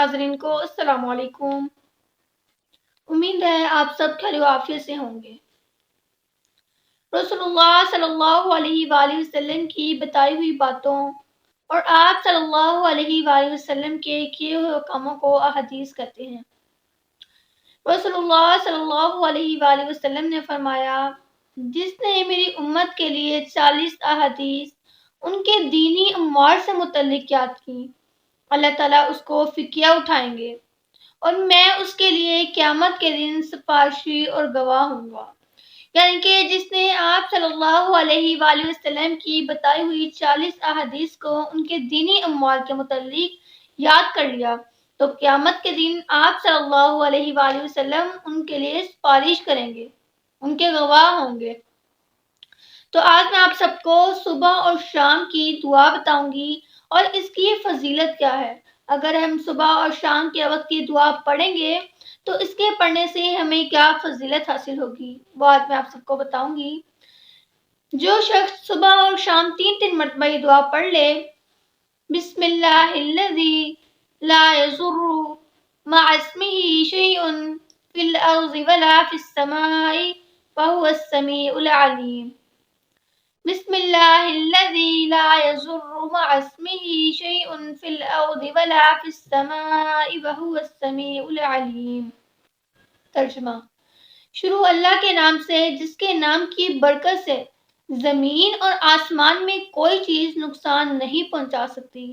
ناظرین کو السلام علیکم۔ امید ہے آپ سب خیر و عافیت سے ہوں گے۔ رسول اللہ صلی اللہ علیہ وآلہ وسلم کی بتائی ہوئی باتوں اور آپ صلی اللہ علیہ وآلہ وسلم کے کیے ہوئے کاموں کو احادیث کہتے ہیں۔ رسول اللہ صلی اللہ علیہ وآلہ وسلم نے فرمایا، جس نے میری امت کے لیے 40 احادیث ان کے دینی امور سے متعلق یاد کی، اللہ تعالیٰ اس کو فکیہ اٹھائیں گے اور میں اس کے لیے قیامت کے دن سفارشی اور گواہ ہوں گا۔ یعنی کہ جس نے آپ صلی اللہ علیہ وآلہ وسلم کی بتائی ہوئی 40 احادیث کو ان کے دینی امور کے متعلق یاد کر لیا تو قیامت کے دن آپ صلی اللہ علیہ وآلہ وسلم ان کے لیے سفارش کریں گے، ان کے گواہ ہوں گے۔ تو آج میں آپ سب کو صبح اور شام کی دعا بتاؤں گی اور اس کی فضیلت کیا ہے۔ اگر ہم صبح اور شام کے وقت کی دعا پڑھیں گے تو اس کے پڑھنے سے ہمیں کیا فضیلت حاصل ہوگی، وہ آج میں آپ سب کو بتاؤں گی۔ جو شخص صبح اور شام 3 مرتبہ یہ دعا پڑھ لے، بسم اللہ الذی لا یضر مع اسمہ شیء فی الارض ولا فی السماء وہو السمیع العلیم۔ بسم اللہ الذی لا یضر مع اسمہ شیء فی الارض ولا فی السماء وہو السمیع العلیم۔ ترجمہ: شروع اللہ کے نام سے جس کے نام کی برکت سے زمین اور آسمان میں کوئی چیز نقصان نہیں پہنچا سکتی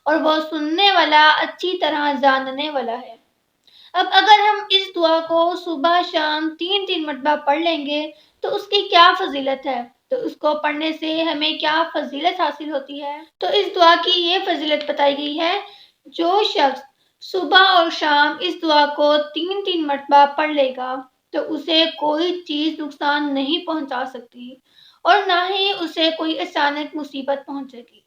اور وہ سننے والا، اچھی طرح جاننے والا ہے۔ اب اگر ہم اس دعا کو صبح شام 3 مرتبہ پڑھ لیں گے تو اس کی کیا فضیلت ہے، تو اس کو پڑھنے سے ہمیں کیا فضیلت حاصل ہوتی ہے۔ تو اس دعا کی یہ فضیلت بتائی گئی ہے، جو شخص صبح اور شام اس دعا کو 3 مرتبہ پڑھ لے گا تو اسے کوئی چیز نقصان نہیں پہنچا سکتی اور نہ ہی اسے کوئی اچانک مصیبت پہنچے گی۔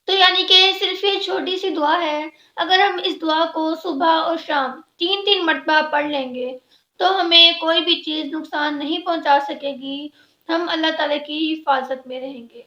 تو یعنی کہ صرف یہ چھوٹی سی دعا ہے، اگر ہم اس دعا کو صبح اور شام 3 مرتبہ پڑھ لیں گے تو ہمیں کوئی بھی چیز نقصان نہیں پہنچا سکے گی، ہم اللہ تعالیٰ کی حفاظت میں رہیں گے۔